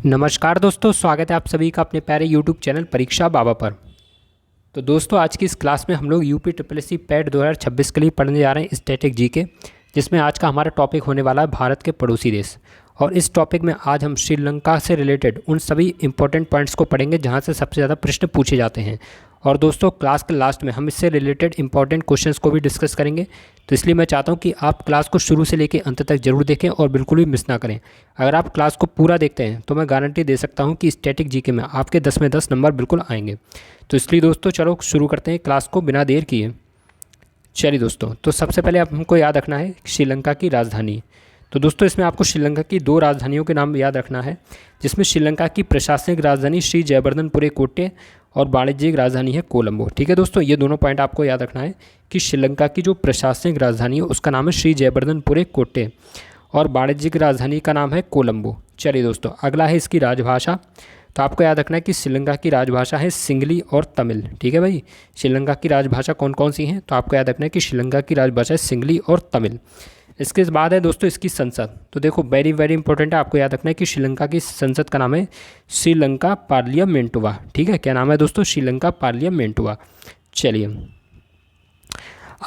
नमस्कार दोस्तों, स्वागत है आप सभी का अपने प्यारे यूट्यूब चैनल परीक्षा बाबा पर। तो दोस्तों, आज की इस क्लास में हम लोग यूपी ट्रिपल पैट 2026 के लिए पढ़ने जा रहे हैं स्टैटिक जीके, जिसमें आज का हमारा टॉपिक होने वाला है भारत के पड़ोसी देश। और इस टॉपिक में आज हम श्रीलंका से रिलेटेड उन सभी इंपॉर्टेंट पॉइंट्स को पढ़ेंगे जहां से सबसे ज़्यादा प्रश्न पूछे जाते हैं। और दोस्तों, क्लास के लास्ट में हम इससे रिलेटेड इंपॉर्टेंट क्वेश्चंस को भी डिस्कस करेंगे। तो इसलिए मैं चाहता हूं कि आप क्लास को शुरू से लेकर अंत तक जरूर देखें और बिल्कुल भी मिस ना करें। अगर आप क्लास को पूरा देखते हैं तो मैं गारंटी दे सकता हूं कि स्टैटिक जीके में आपके 10 में 10 नंबर बिल्कुल आएंगे। तो इसलिए दोस्तों, चलो शुरू करते हैं क्लास को बिना देर किए। चलिए दोस्तों, तो सबसे पहले आप हमको याद रखना है श्रीलंका की राजधानी। तो दोस्तों, इसमें आपको श्रीलंका की दो राजधानियों के नाम याद रखना है, जिसमें श्रीलंका की प्रशासनिक राजधानी श्री जयवर्धनपुरे कोटे और वाणिज्यिक राजधानी है कोलंबो। ठीक है दोस्तों, ये दोनों पॉइंट आपको याद रखना है कि श्रीलंका की जो प्रशासनिक राजधानी है उसका नाम है श्री जयवर्धनपुरे कोटे और वाणिज्यिक राजधानी का नाम है कोलंबो। चलिए दोस्तों, अगला है इसकी राजभाषा। तो आपको याद रखना है कि श्रीलंका की राजभाषा है सिंगली और तमिल। ठीक है भाई, श्रीलंका की राजभाषा कौन कौन सी हैं? तो आपको याद रखना है कि श्रीलंका की राजभाषा है सिंगली और तमिल। इसके बाद है दोस्तों इसकी संसद। तो देखो, वेरी वेरी इंपॉर्टेंट है, आपको याद रखना है कि श्रीलंका की संसद का नाम है श्रीलंका पार्लियामेंटुआ। ठीक है, क्या नाम है दोस्तों? श्रीलंका पार्लियामेंटुआ। चलिए, अब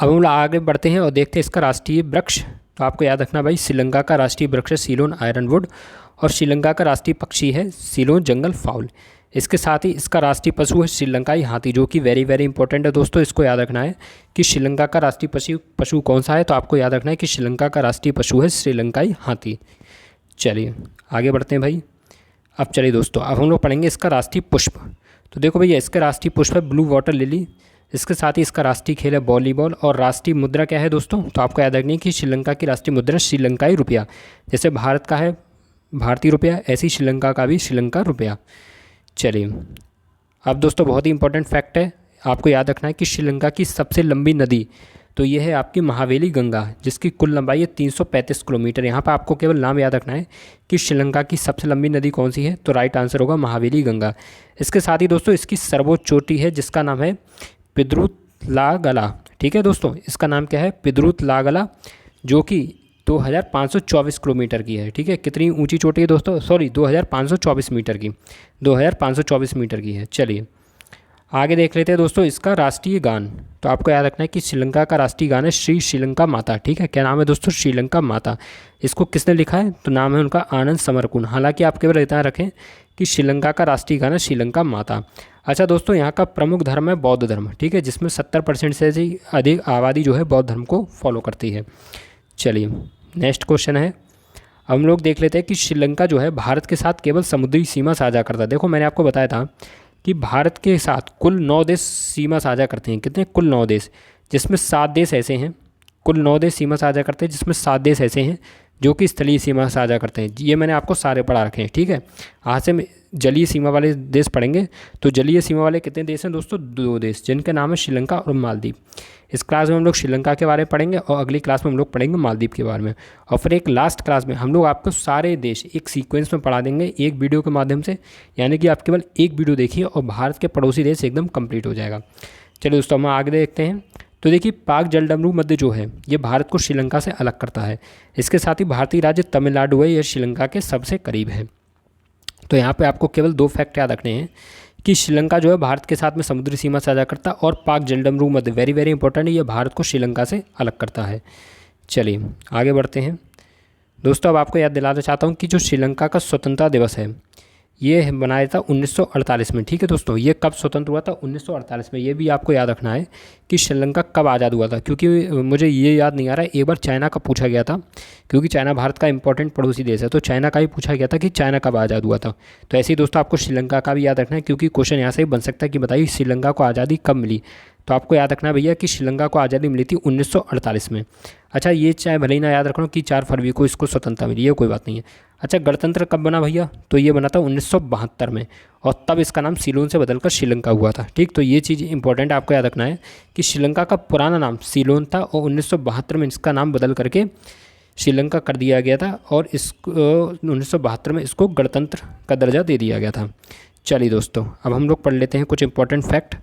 हम लोग आगे बढ़ते हैं और देखते हैं इसका राष्ट्रीय वृक्ष। तो आपको याद रखना भाई, श्रीलंका का राष्ट्रीय वृक्ष है सीलोन आयरनवुड और श्रीलंका का राष्ट्रीय पक्षी है सीलोन जंगल फाउल। इसके साथ ही इसका राष्ट्रीय पशु है श्रीलंकाई हाथी, जो कि वेरी वेरी इंपॉर्टेंट है दोस्तों। इसको याद रखना है कि श्रीलंका का राष्ट्रीय पशु कौन सा है। तो आपको याद रखना है कि श्रीलंका का राष्ट्रीय पशु है श्रीलंकाई हाथी। चलिए आगे बढ़ते हैं भाई। अब चलिए दोस्तों, अब हम लोग पढ़ेंगे इसका राष्ट्रीय पुष्प। तो देखो भैया, इसका राष्ट्रीय पुष्प है ब्लू वाटर लिली। इसके साथ ही इसका राष्ट्रीय खेल है वॉलीबॉल। और राष्ट्रीय मुद्रा क्या है दोस्तों? तो आपको याद रखना है कि श्रीलंका की राष्ट्रीय मुद्रा श्रीलंकाई रुपया। जैसे भारत का है भारतीय रुपया, ऐसी श्रीलंका का भी श्रीलंका रुपया। चलिए, अब दोस्तों बहुत ही इंपॉर्टेंट फैक्ट है, आपको याद रखना है कि श्रीलंका की सबसे लंबी नदी तो ये है आपकी महावेली गंगा, जिसकी कुल लंबाई है 335 किलोमीटर। यहाँ पर आपको केवल नाम याद रखना है कि श्रीलंका की सबसे लंबी नदी कौन सी है। तो राइट आंसर होगा महावेली गंगा। इसके साथ ही दोस्तों इसकी सर्वोच्च चोटी है जिसका नाम है पिद्रुत लागला। ठीक है दोस्तों, इसका नाम क्या है? पिद्रुत लागला, जो कि 2524 किलोमीटर की है। ठीक है, कितनी ऊंची चोटी है दोस्तों? सॉरी, 2524 मीटर की, 2524 मीटर की है। चलिए आगे देख लेते हैं दोस्तों इसका राष्ट्रीय गान। तो आपको याद रखना है कि श्रीलंका का राष्ट्रीय गान है श्री श्रीलंका माता। ठीक है, क्या नाम है दोस्तों? श्रीलंका माता। इसको किसने लिखा है? तो नाम है उनका आनंद समरकुन। हालांकि आप केवल इतना रखें कि श्रीलंका का राष्ट्रीय गान है श्रीलंका माता। अच्छा दोस्तों, यहाँ का प्रमुख धर्म है बौद्ध धर्म। ठीक है, जिसमें 70% से अधिक आबादी जो है बौद्ध धर्म को फॉलो करती है। चलिए नेक्स्ट क्वेश्चन है, हम लोग देख लेते हैं कि श्रीलंका जो है भारत के साथ केवल समुद्री सीमा साझा करता है। देखो, मैंने आपको बताया था कि भारत के साथ कुल 9 देश सीमा साझा करते हैं। कितने? कुल 9 देश, जिसमें 7 देश ऐसे हैं, कुल 9 देश सीमा साझा करते हैं, जिसमें 7 देश ऐसे हैं जो कि स्थलीय सीमा साझा करते हैं। ये मैंने आपको सारे पढ़ा रखे हैं। ठीक है, आज से जलीय सीमा वाले देश पढ़ेंगे। तो जलीय सीमा वाले कितने देश हैं दोस्तों? 2 देश, जिनके नाम है श्रीलंका और मालदीव। इस क्लास में हम लोग श्रीलंका के बारे में पढ़ेंगे और अगली क्लास में हम लोग पढ़ेंगे मालदीव के बारे में। और फिर एक लास्ट क्लास में हम लोग आपको सारे देश एक सीक्वेंस में पढ़ा देंगे एक वीडियो के माध्यम से, यानी कि आप केवल एक वीडियो देखिए और भारत के पड़ोसी देश एकदम कंप्लीट हो जाएगा। चलिए दोस्तों, हम आगे देखते हैं। तो देखिए, पाक जलडमरू मध्य जो है ये भारत को श्रीलंका से अलग करता है। इसके साथ ही भारतीय राज्य तमिलनाडु है, यह श्रीलंका के सबसे करीब है। तो यहाँ पे आपको केवल 2 फैक्ट याद रखने हैं कि श्रीलंका जो है भारत के साथ में समुद्री सीमा साझा करता है और पाक जलडमरू मध्य वेरी वेरी इंपॉर्टेंट है, ये भारत को श्रीलंका से अलग करता है। चलिए आगे बढ़ते हैं दोस्तों। अब आपको याद दिलाना चाहता हूँ कि जो श्रीलंका का स्वतंत्रता दिवस है ये बनाया था 1948 में। ठीक है दोस्तों, ये कब स्वतंत्र हुआ था? 1948 में। ये भी आपको याद रखना है कि श्रीलंका कब आज़ाद हुआ था, क्योंकि मुझे ये याद नहीं आ रहा है। एक बार चाइना का पूछा गया था, क्योंकि चाइना भारत का इंपॉर्टेंट पड़ोसी देश है, तो चाइना का भी पूछा गया था कि चाइना कब आज़ाद हुआ था। तो ऐसे ही दोस्तों आपको श्रीलंका का भी याद रखना है, क्योंकि क्वेश्चन यहाँ से ही बन सकता है कि बताइए श्रीलंका को आज़ादी कब मिली। तो आपको याद रखना भैया कि श्रीलंका को आज़ादी मिली थी 1948 में। अच्छा, ये चाहे भले ही ना याद रखना कि 4 फरवरी को इसको स्वतंत्रता मिली, ये कोई बात नहीं है। अच्छा, गणतंत्र कब बना भैया? तो ये बना था 1972 में, और तब इसका नाम सीलोन से बदलकर श्रीलंका हुआ था। ठीक, तो ये चीज़ इंपॉर्टेंट आपको याद रखना है कि श्रीलंका का पुराना नाम सीलोन था और 1972 में इसका नाम बदल करके श्रीलंका कर दिया गया था और इसको 1972 में इसको गणतंत्र का दर्जा दे दिया गया था। चलिए दोस्तों, अब हम लोग पढ़ लेते हैं कुछ इंपॉर्टेंट फैक्ट।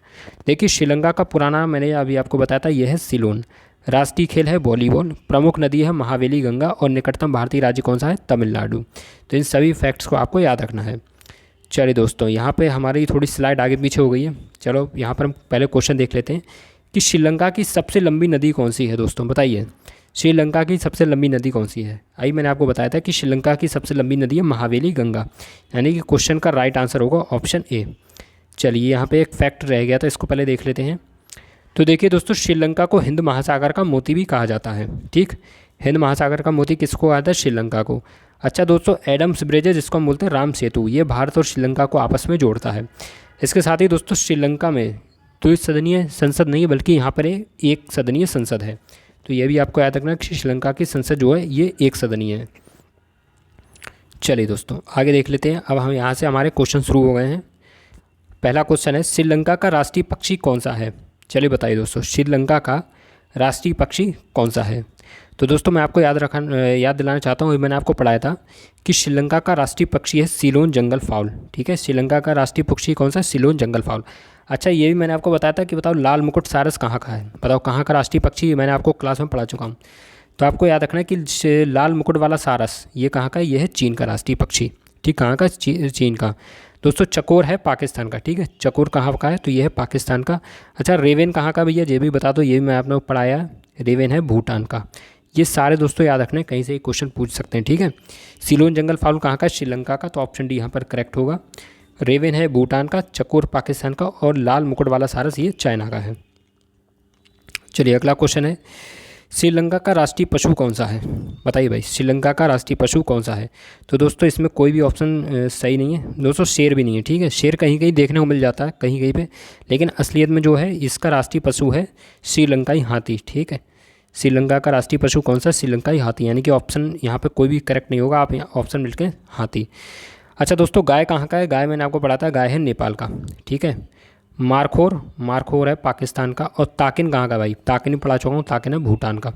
देखिए, श्रीलंका का पुराना मैंने अभी आपको बताया था, यह है सीलोन। राष्ट्रीय खेल है वॉलीबॉल, प्रमुख नदी है महावेली गंगा और निकटतम भारतीय राज्य कौन सा है? तमिलनाडु। तो इन सभी फैक्ट्स को आपको याद रखना है। चलिए दोस्तों, यहाँ पे हमारी थोड़ी स्लाइड आगे पीछे हो गई है। चलो यहाँ पर हम पहले क्वेश्चन देख लेते हैं कि श्रीलंका की सबसे लंबी नदी कौन सी है? दोस्तों बताइए, श्रीलंका की सबसे लंबी नदी कौन सी है? अभी मैंने आपको बताया था कि श्रीलंका की सबसे लंबी नदी है महावेली गंगा, यानी कि क्वेश्चन का राइट आंसर होगा ऑप्शन ए। चलिए यहाँ पे एक फैक्ट रह गया था, इसको पहले देख लेते हैं। तो देखिए दोस्तों, श्रीलंका को हिंद महासागर का मोती भी कहा जाता है। ठीक, हिंद महासागर का मोती किसको कहा जाता है? श्रीलंका को। अच्छा दोस्तों, एडम्स ब्रिज है जिसको हम बोलते हैं राम सेतु, ये भारत और श्रीलंका को आपस में जोड़ता है। इसके साथ ही दोस्तों, श्रीलंका में द्विसदनीय संसद नहीं है, बल्कि यहाँ पर एक सदनीय संसद है। तो ये भी आपको याद रखना कि श्रीलंका की संसद जो है ये एक सदनीय है। चलिए दोस्तों, आगे देख लेते हैं। अब हम यहाँ से हमारे क्वेश्चन शुरू हो गए हैं। पहला क्वेश्चन है, श्रीलंका का राष्ट्रीय पक्षी कौन सा है? चलिए बताइए दोस्तों, श्रीलंका का राष्ट्रीय पक्षी कौन सा है? तो दोस्तों मैं आपको याद दिलाना चाहता हूँ, मैंने आपको पढ़ाया था कि श्रीलंका का राष्ट्रीय पक्षी है सीलोन जंगल फाउल। ठीक है, श्रीलंका का राष्ट्रीय पक्षी कौन सा? सीलोन जंगल फाउल। अच्छा, ये भी मैंने आपको बताया था कि बताओ लाल मुकुट सारस कहाँ का है? बताओ कहाँ का राष्ट्रीय पक्षी? मैंने आपको क्लास में पढ़ा चुका हूँ। तो आपको याद रखना है कि लाल मुकुट वाला सारस ये कहाँ का है? ये है चीन का राष्ट्रीय पक्षी। ठीक, कहाँ का? चीन का। दोस्तों चकोर है पाकिस्तान का। ठीक है, चकोर कहाँ का है? तो ये है पाकिस्तान का। अच्छा, रेवेन कहाँ का भैया? ये भी बता दो, ये भी मैं आपने पढ़ाया। रेवेन है भूटान का। ये सारे दोस्तों याद रखने, कहीं से क्वेश्चन पूछ सकते हैं। ठीक है, सीलोन जंगल फाउल कहाँ का? श्रीलंका का। तो ऑप्शन डी यहाँ पर करेक्ट होगा। रेवेन है भूटान का, चकोर पाकिस्तान का और लाल मुकुट वाला सारस ये चाइना का है। चलिए अगला क्वेश्चन है, श्रीलंका का राष्ट्रीय पशु कौन सा है? बताइए भाई, श्रीलंका का राष्ट्रीय पशु कौन सा है? तो दोस्तों इसमें कोई भी ऑप्शन सही नहीं है दोस्तों, शेर भी नहीं है। ठीक है, शेर कहीं कहीं देखने को मिल जाता है कहीं कहीं पे, लेकिन असलियत में जो है इसका राष्ट्रीय पशु है श्रीलंकाई हाथी। ठीक है, श्रीलंका का राष्ट्रीय पशु कौन सा? श्रीलंकाई हाथी, यानी कि ऑप्शन यहाँ पे कोई भी करेक्ट नहीं होगा। आप यहाँ ऑप्शन मिलके हाथी। अच्छा दोस्तों, गाय कहाँ का है? गाय मैंने आपको पढ़ा था, गाय है नेपाल का। ठीक है, मारखोर है पाकिस्तान का। और ताकिन कहाँ का भाई? ताकिन पढ़ा चुका हूँ, ताकिन है भूटान का।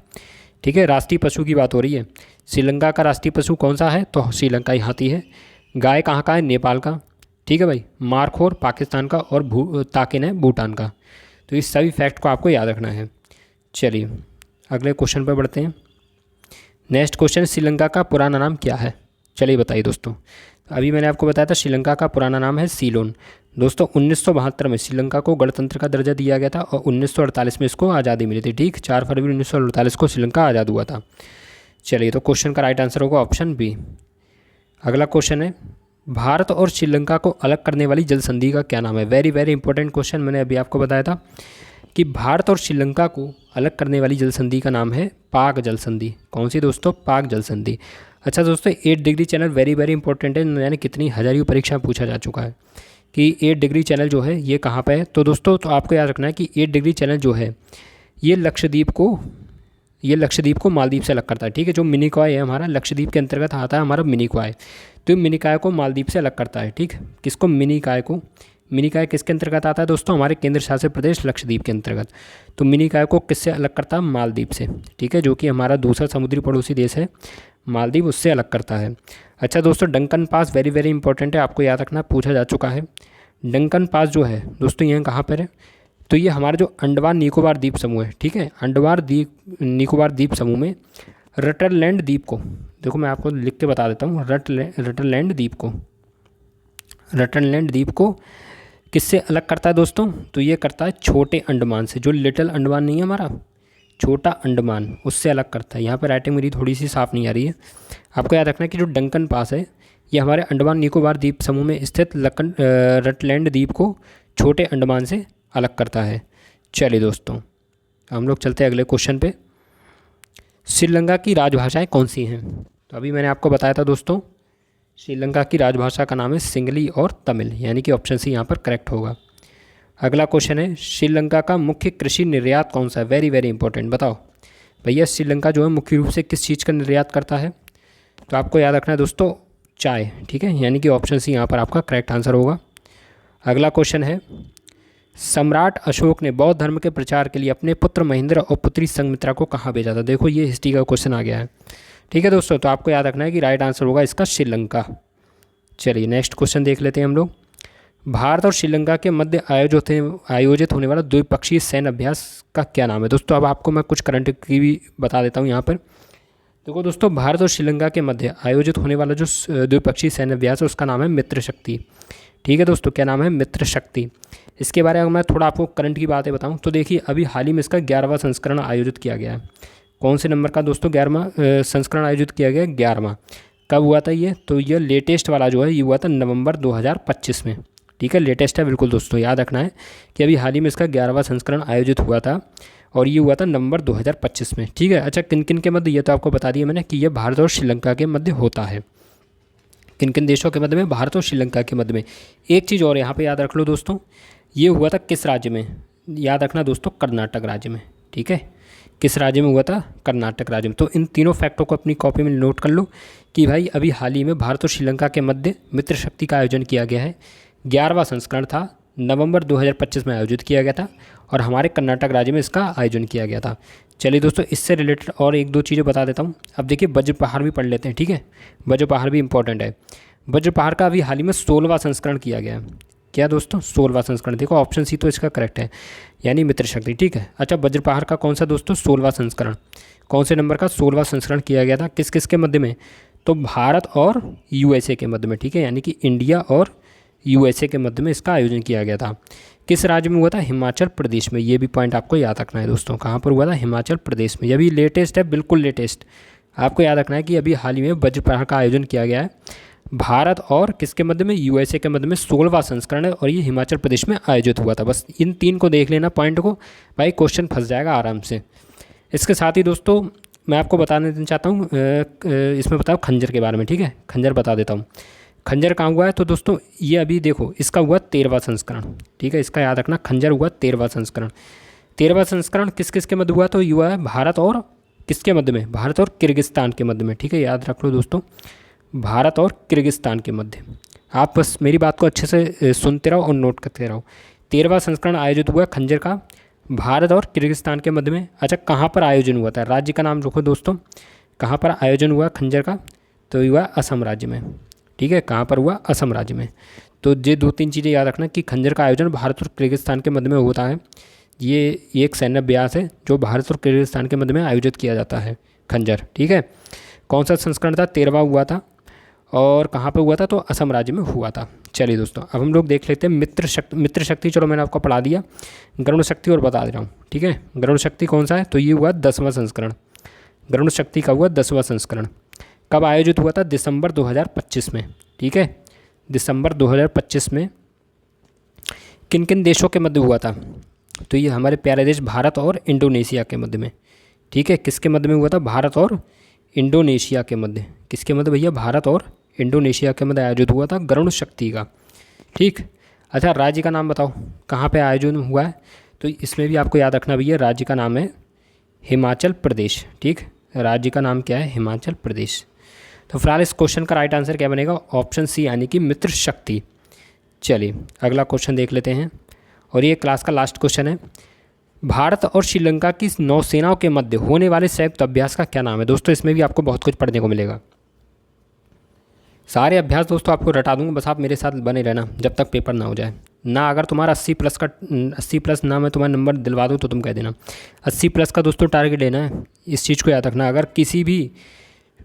ठीक है, राष्ट्रीय पशु की बात हो रही है। श्रीलंका का राष्ट्रीय पशु कौन सा है? तो श्रीलंकाई हाथी है। गाय कहाँ का है? नेपाल का। ठीक है भाई, मारखोर पाकिस्तान का और ताकिन है भूटान का। तो इस सभी फैक्ट को आपको याद रखना है। चलिए अगले क्वेश्चन पर बढ़ते हैं। नेक्स्ट क्वेश्चन, श्रीलंका का पुराना नाम क्या है? चलिए बताइए दोस्तों। अभी मैंने आपको बताया था श्रीलंका का पुराना नाम है सीलोन। दोस्तों 1972 में श्रीलंका को गणतंत्र का दर्जा दिया गया था और 1948 में इसको आज़ादी मिली थी। ठीक, 4 फरवरी 1948 को श्रीलंका आज़ाद हुआ था। चलिए, तो क्वेश्चन का राइट आंसर होगा ऑप्शन बी। अगला क्वेश्चन है, भारत और श्रीलंका को अलग करने वाली जल संधि का क्या नाम है? Very very important question. मैंने अभी आपको बताया था कि भारत और श्रीलंका को अलग करने वाली जल संधि का नाम है पाक जल संधि। कौन सी दोस्तों? पाक जल संधि। अच्छा दोस्तों, 8 degree channel very very important है, यानी कितनी हज़ारियों परीक्षा में पूछा जा चुका है कि 8 डिग्री चैनल जो है ये कहाँ पे है। तो दोस्तों तो आपको याद रखना है कि 8 डिग्री चैनल जो है ये लक्षद्वीप को मालदीव से अलग करता है। ठीक है, जो मिनिकॉय है हमारा लक्षद्वीप के अंतर्गत आता है हमारा मिनिकॉय। तो मिनिकॉय को मालदीव से अलग करता है। ठीक, किसको? मिनिकॉय को। मिनिकॉय किसके अंतर्गत आता है दोस्तों? हमारे केंद्र शासित प्रदेश लक्षद्वीप के अंतर्गत। तो मिनिकॉय को किससे अलग करता है? मालदीव से। ठीक है, जो कि हमारा दूसरा समुद्री पड़ोसी देश है मालदीव, उससे अलग करता है। अच्छा दोस्तों, Duncan pass very very important है, आपको याद रखना, पूछा जा चुका है। डंकन पास जो है दोस्तों ये कहाँ पर है? तो ये हमारा जो अंडमान निकोबार द्वीप समूह है। ठीक है, निकोबार द्वीप समूह में रटरलैंड द्वीप को, देखो मैं आपको लिख के बता देता हूँ, रटरलैंड द्वीप को किससे अलग करता है दोस्तों? तो ये करता है छोटे अंडमान से। जो लिटिल अंडमान नहीं है हमारा, छोटा अंडमान, उससे अलग करता है। यहाँ पर राइटिंग मेरी थोड़ी सी साफ़ नहीं आ रही है। आपको याद रखना है कि जो डंकन पास है ये हमारे अंडमान निकोबार द्वीप समूह में स्थित रटलैंड द्वीप को छोटे अंडमान से अलग करता है। चलिए दोस्तों, हम लोग चलते हैं अगले क्वेश्चन पे। श्रीलंका की राजभाषाएं कौन सी हैं? तो अभी मैंने आपको बताया था दोस्तों, श्रीलंका की राजभाषा का नाम है सिंगली और तमिल, यानी कि ऑप्शन सी यहाँ पर करेक्ट होगा। अगला क्वेश्चन है, श्रीलंका का मुख्य कृषि निर्यात कौन सा है? Very very important. बताओ भैया, श्रीलंका जो है मुख्य रूप से किस चीज़ का निर्यात करता है? तो आपको याद रखना है दोस्तों, चाय। ठीक है, यानी कि ऑप्शन सी यहाँ पर आपका करेक्ट आंसर होगा। अगला क्वेश्चन है, सम्राट अशोक ने बौद्ध धर्म के प्रचार के लिए अपने पुत्र महेंद्र और पुत्री संघमित्रा को कहाँ भेजा था? देखो ये हिस्ट्री का क्वेश्चन आ गया है। ठीक है दोस्तों, तो आपको याद रखना है कि राइट आंसर होगा इसका श्रीलंका। चलिए नेक्स्ट क्वेश्चन देख लेते हैं हम लोग। भारत और श्रीलंका के मध्य आयोजित होने वाला द्विपक्षीय सैन्य अभ्यास का क्या नाम है? दोस्तों अब आपको मैं कुछ करंट की भी बता देता हूँ यहाँ पर। देखो दोस्तों, भारत और श्रीलंका के मध्य आयोजित होने वाला जो द्विपक्षीय सैन्य अभ्यास है उसका नाम है मित्र शक्ति। ठीक है दोस्तों, क्या नाम है? मित्र शक्ति। इसके बारे में मैं थोड़ा आपको करंट की बातें बताऊं तो देखिए, अभी हाल ही में इसका 11वां संस्करण आयोजित किया गया है। कौन से नंबर का दोस्तों 11वां संस्करण आयोजित किया गया? 11वां। कब हुआ था ये? तो ये लेटेस्ट वाला जो है ये हुआ था नवंबर 2025 में। ठीक है, लेटेस्ट है बिल्कुल दोस्तों, याद रखना है कि अभी हाल ही में इसका 11वां संस्करण आयोजित हुआ था और ये हुआ था नवंबर 2025 में। ठीक है, अच्छा किन किन के मध्य? ये तो आपको बता दिया मैंने कि ये भारत और श्रीलंका के मध्य होता है। किन किन देशों के मध्य में? भारत और श्रीलंका के मध्य में। एक चीज़ और यहाँ पे याद रख लो दोस्तों, ये हुआ था किस राज्य में? याद रखना दोस्तों, कर्नाटक राज्य में। ठीक है, किस राज्य में हुआ था? कर्नाटक राज्य में। तो इन तीनों फैक्टों को अपनी कॉपी में नोट कर लो कि भाई अभी हाल ही में भारत और श्रीलंका के मध्य मित्र शक्ति का आयोजन किया गया है। 11वां संस्करण था, नवंबर 2025 में आयोजित किया गया था और हमारे कर्नाटक राज्य में इसका आयोजन किया गया था। चलिए दोस्तों, इससे रिलेटेड और एक दो चीज़ें बता देता हूँ। अब देखिए, वज्रपहार भी पढ़ लेते हैं। ठीक है, वज्रपहार भी इंपॉर्टेंट है। वज्रपहार का अभी हाल ही में 16वां संस्करण किया गया है। क्या दोस्तों? 16वां संस्करण। देखो ऑप्शन सी तो इसका करेक्ट है, यानी मित्र शक्ति। ठीक है, अच्छा वज्रपहार का कौन सा दोस्तों? 16वां संस्करण। कौन से नंबर का? 16वां संस्करण किया गया था। किस किस के मध्य में? तो भारत और यूएसए के मध्य में। ठीक है, यानी कि इंडिया और यूएसए के मध्य में इसका आयोजन किया गया था। किस राज्य में हुआ था? हिमाचल प्रदेश में। ये भी पॉइंट आपको याद रखना है दोस्तों, कहाँ पर हुआ था? हिमाचल प्रदेश में। ये भी लेटेस्ट है, बिल्कुल लेटेस्ट। आपको याद रखना है कि अभी हाल ही में वज्रपहार का आयोजन किया गया है भारत और किसके मध्य में? यूएसए के मध्य में। 16वां संस्करण है और ये हिमाचल प्रदेश में आयोजित हुआ था। बस इन तीन को देख लेना पॉइंट को, भाई क्वेश्चन फंस जाएगा आराम से। इसके साथ ही दोस्तों मैं आपको बताने देना चाहता हूँ, इसमें बताओ खंजर के बारे में। ठीक है, खंजर बता देता हूँ। खंजर कहाँ हुआ है? तो दोस्तों ये अभी देखो, इसका हुआ 13वां संस्करण। ठीक है, इसका याद रखना, खंजर हुआ 13वां संस्करण। 13वां संस्करण किस किस के मध्य हुआ? तो ये हुआ है भारत और किसके मध्य में? भारत और किर्गिस्तान के मध्य में। ठीक है, याद रख लो दोस्तों, भारत और किर्गिस्तान के मध्य। आप बस मेरी बात को अच्छे से सुनते रहो और नोट करते रहो। 13वां संस्करण आयोजित हुआ खंजर का भारत और किर्गिस्तान के मध्य में। अच्छा, कहाँ पर आयोजन हुआ था? राज्य का नाम रखो दोस्तों, कहाँ पर आयोजन हुआ खंजर का? तो ये हुआ असम राज्य में। ठीक है, कहाँ पर हुआ? असम राज्य में। तो ये दो तीन चीज़ें याद रखना कि खंजर का आयोजन भारत और किर्गिस्तान के मध्य में होता है। ये एक सैन्य अभ्यास है जो भारत और किर्गिस्तान के मध्य में आयोजित किया जाता है, खंजर। ठीक है, कौन सा संस्करण था? 13वां हुआ था और कहाँ पे हुआ था? तो असम राज्य में हुआ था। चलिए दोस्तों, अब हम लोग देख लेते हैं मित्र शक्ति। मित्र शक्ति चलो मैंने आपको पढ़ा दिया, गरुड़ शक्ति और बता दे रहा हूँ। ठीक है, गरुड़ शक्ति कौन सा है? तो ये हुआ 10वां संस्करण। गरुड़ शक्ति का हुआ 10वां संस्करण। कब आयोजित हुआ था? दिसंबर 2025 में। ठीक है, दिसंबर 2025 में। किन किन देशों के मध्य हुआ था? तो ये हमारे प्यारे देश भारत और इंडोनेशिया के मध्य में। ठीक है, किसके मध्य में हुआ था? भारत और इंडोनेशिया के मध्य। किसके मध्य भैया? भारत और इंडोनेशिया के मध्य आयोजित हुआ था गरुड़ शक्ति का। ठीक, अच्छा राज्य का नाम बताओ, कहाँ पे आयोजन हुआ है? तो इसमें भी आपको याद रखना भैया, राज्य का नाम है हिमाचल प्रदेश। ठीक, राज्य का नाम क्या है? हिमाचल प्रदेश। तो फिलहाल इस क्वेश्चन का राइट आंसर क्या बनेगा? ऑप्शन सी, यानी कि मित्र शक्ति। चलिए अगला क्वेश्चन देख लेते हैं और ये क्लास का लास्ट क्वेश्चन है। भारत और श्रीलंका की नौसेनाओं के मध्य होने वाले संयुक्त अभ्यास का क्या नाम है? दोस्तों इसमें भी आपको बहुत कुछ पढ़ने को मिलेगा। सारे अभ्यास दोस्तों आपको रटा दूंगा, बस आप मेरे साथ बने रहना जब तक पेपर ना हो जाए ना। अगर तुम्हारा 80 प्लस ना मैं तुम्हारा नंबर दिलवा दूँ तो तुम कह देना। 80 प्लस का दोस्तों टारगेट लेना है, इस चीज़ को याद रखना। अगर किसी भी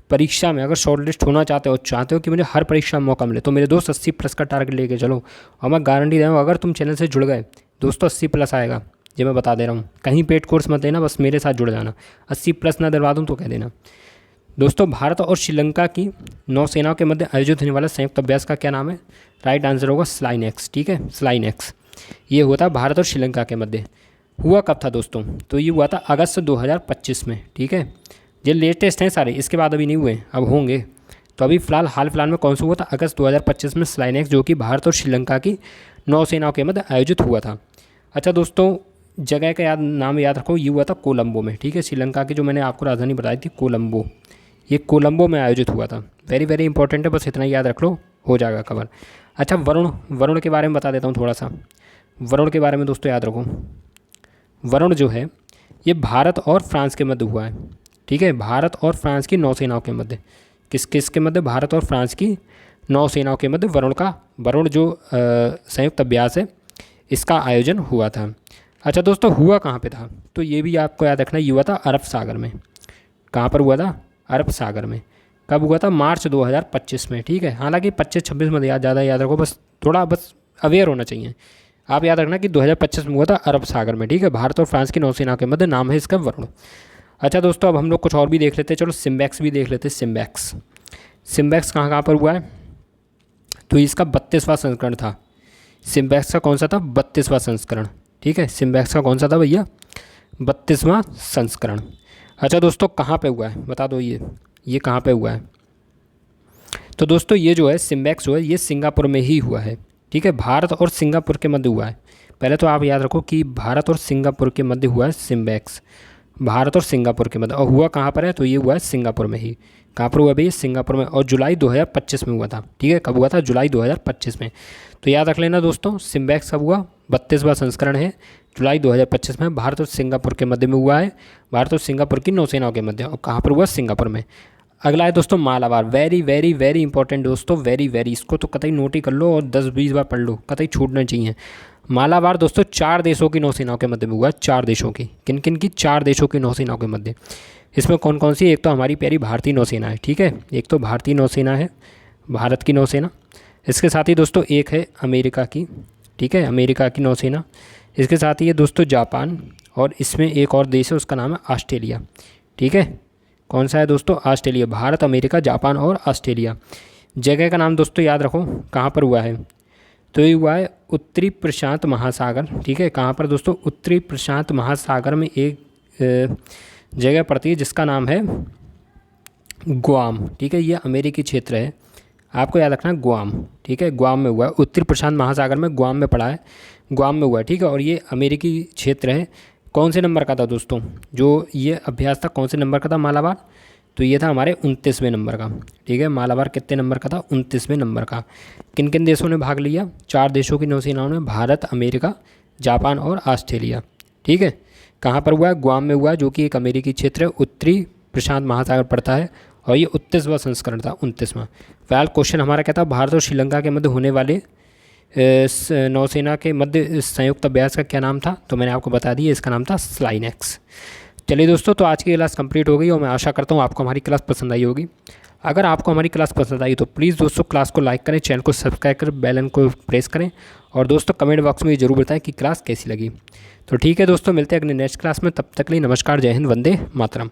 परीक्षा में अगर शॉर्टलिस्ट होना चाहते हो कि मुझे हर परीक्षा में मौका मिले, तो मेरे दोस्त 80 प्लस का टारगेट लेके चलो। और मैं गारंटी दे रहा हूँ, अगर तुम चैनल से जुड़ गए दोस्तों 80 प्लस आएगा, ये मैं बता दे रहा हूँ। कहीं पेड कोर्स मत लेना, बस मेरे साथ जुड़ जाना। 80 प्लस ना दिलवा दूँ तो कह देना। दोस्तों भारत और श्रीलंका की नौसेनाओं के मध्य आयोजित होने वाला संयुक्त अभ्यास का क्या नाम है? राइट आंसर होगा स्लाइनेक्स। ठीक है, स्लाइनेक्स। ये हुआ था भारत और श्रीलंका के मध्य। हुआ कब था दोस्तों? तो ये हुआ था अगस्त 2025 में। ठीक है, ये लेटेस्ट हैं सारे, इसके बाद अभी नहीं हुए, अब होंगे। तो अभी हाल फिलहाल में कौन सा हुआ था? अगस्त 2025 में स्लाइनेक्स, जो कि भारत और श्रीलंका की नौसेनाओं के मध्य आयोजित हुआ था। अच्छा दोस्तों, जगह का नाम याद रखो, ये हुआ था कोलंबो में। ठीक है, श्रीलंका की जो मैंने आपको राजधानी बताई थी कोलंबो, ये कोलंबो में आयोजित हुआ था। वेरी वेरी इंपॉर्टेंट है, बस इतना याद रख लो, हो जाएगा कवर। अच्छा वरुण के बारे में बता देता हूँ थोड़ा सा। वरुण के बारे में दोस्तों याद रखो, वरुण जो है ये भारत और फ्रांस के मध्य हुआ है। ठीक है, भारत और फ्रांस की नौसेनाओं के मध्य। किस किस के मध्य? भारत और फ्रांस की नौसेनाओं के मध्य वरुण जो संयुक्त अभ्यास है इसका आयोजन हुआ था। अच्छा दोस्तों, हुआ कहाँ पे था? तो ये भी आपको याद रखना, ये हुआ था अरब सागर में। कहाँ पर हुआ था? अरब सागर में। कब हुआ था? मार्च 2025 में। ठीक है, हालांकि 25-26 में ज़्यादा याद रखो, बस थोड़ा बस अवेयर होना चाहिए। आप याद रखना कि 2025 में हुआ था अरब सागर में। ठीक है, भारत और फ्रांस की नौसेना के मध्य, नाम है इसका वरुण। अच्छा दोस्तों, अब हम लोग कुछ और भी देख लेते हैं। चलो सिम्बैक्स भी देख लेते हैं। सिम्बैक्स कहाँ पर हुआ है? तो इसका 32वां संस्करण था। सिम्बैक्स का कौन सा था? 32वां संस्करण। ठीक है, सिम्बैक्स का कौन सा था भैया? 32वां संस्करण। अच्छा दोस्तों, कहाँ पे हुआ है बता दो, ये कहाँ पे हुआ है? तो दोस्तों ये जो है सिम्बैक्स जो है ये सिंगापुर में ही हुआ है। ठीक है, भारत और सिंगापुर के मध्य हुआ है। पहले तो आप याद रखो कि भारत और सिंगापुर के मध्य हुआ है सिम्बैक्स, भारत और सिंगापुर के मध्य। और हुआ कहाँ पर है? तो ये हुआ है सिंगापुर में ही। कहाँ पर हुआ भैया? सिंगापुर में। और जुलाई 2025 में हुआ था। ठीक है, कब हुआ था? जुलाई 2025 में। तो याद रख लेना दोस्तों, सिम्बैक्स कब हुआ? 32वां संस्करण है, जुलाई 2025 में। भारत और सिंगापुर के मध्य में हुआ है, भारत और सिंगापुर की नौसेनाओं के मध्य। और कहाँ पर हुआ? सिंगापुर में। अगला है दोस्तों Malabar. Very very very important दोस्तों, वेरी, इसको तो कतई नोट ही कर लो और 10-20 बार पढ़ लो, कतई छूटना चाहिए। मालाबार दोस्तों 4 देशों की नौसेनाओं के मध्य में हुआ है। 4 देशों की, किन किन की? 4 देशों की नौसेनाओं के मध्य। इसमें कौन कौन सी? एक तो हमारी प्यारी भारतीय नौसेना है। ठीक है, एक तो भारतीय नौसेना है, भारत की नौसेना। इसके साथ ही दोस्तों एक है अमेरिका की। ठीक है, अमेरिका की नौसेना। इसके साथ ही ये दोस्तों जापान, और इसमें एक और देश है उसका नाम है ऑस्ट्रेलिया। ठीक है, कौन सा है दोस्तों? ऑस्ट्रेलिया। भारत, अमेरिका, जापान और ऑस्ट्रेलिया। जगह का नाम दोस्तों याद रखो, कहाँ पर हुआ है? तो ये हुआ है उत्तरी प्रशांत महासागर। ठीक है, कहाँ पर दोस्तों? उत्तरी प्रशांत महासागर में एक जगह पड़ती है जिसका नाम है गुआम। ठीक है, ये अमेरिकी क्षेत्र है, आपको याद रखना गुआम। ठीक है, गुआम में हुआ है, उत्तरी प्रशांत महासागर में गुआम में पड़ा है, गुआम में हुआ है। ठीक है, और ये अमेरिकी क्षेत्र है। कौन से नंबर का था दोस्तों जो ये अभ्यास था? कौन से नंबर का था मालाबार? तो ये था हमारे 29वें नंबर का। ठीक है, मालाबार कितने नंबर का था? 29वें नंबर का। किन किन देशों ने भाग लिया? 4 देशों की नौसेनाओं ने, भारत, अमेरिका, जापान और ऑस्ट्रेलिया। ठीक है, कहाँ पर हुआ है? गुआम में हुआ है, जो कि एक अमेरिकी क्षेत्र है, उत्तरी प्रशांत महासागर पड़ता है। और ये 29वां संस्करण था, 29वां। फिलहाल क्वेश्चन हमारा क्या था? भारत और श्रीलंका के मध्य होने वाले नौसेना के मध्य संयुक्त अभ्यास का क्या नाम था? तो मैंने आपको बता दिया, इसका नाम था स्लाइनेक्स। चलिए दोस्तों, तो आज की क्लास कंप्लीट हो गई और मैं आशा करता हूँ आपको हमारी क्लास पसंद आई होगी। अगर आपको हमारी क्लास पसंद आई तो प्लीज़ दोस्तों क्लास को लाइक करें, चैनल को सब्सक्राइब करें, बेल आइकन को प्रेस करें, और दोस्तों कमेंट बॉक्स में ये जरूर बताएं कि क्लास कैसी लगी। तो ठीक है दोस्तों, मिलते हैं अगले नेक्स्ट क्लास में। तब तक के लिए नमस्कार, जय हिंद, वंदे मातरम।